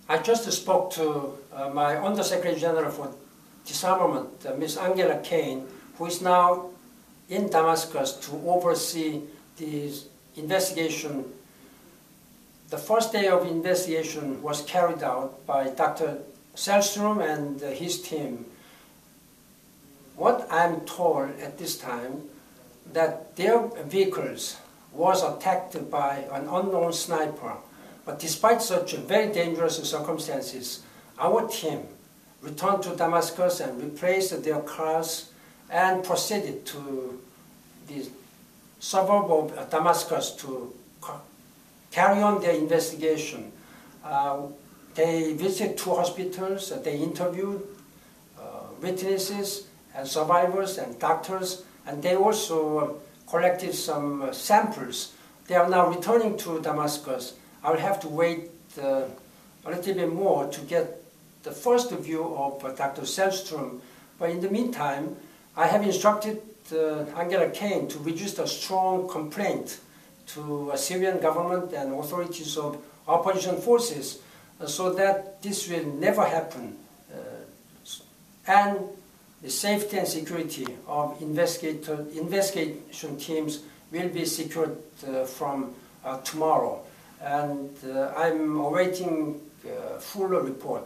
I just spoke to my Undersecretary General for Disarmament, Ms. Angela Kane, who is now in Damascus to oversee the investigation. The first day of investigation was carried out by Dr. Sellstrom and his team. What I'm told at this time, that their vehicles was attacked by an unknown sniper. But despite such very dangerous circumstances, our team returned to Damascus and replaced their cars and proceeded to the suburb of Damascus to carry on their investigation. They visited 2 hospitals, they interviewed witnesses and survivors and doctors, and they also collected some samples. They are now returning to Damascus. I'll have to wait a little bit more to get the first view of Dr. Sellstrom. But in the meantime, I have instructed Angela Kane to register a strong complaint to Syrian government and authorities of opposition forces so that this will never happen. And the safety and security of investigation teams will be secured from tomorrow. And I'm awaiting full report.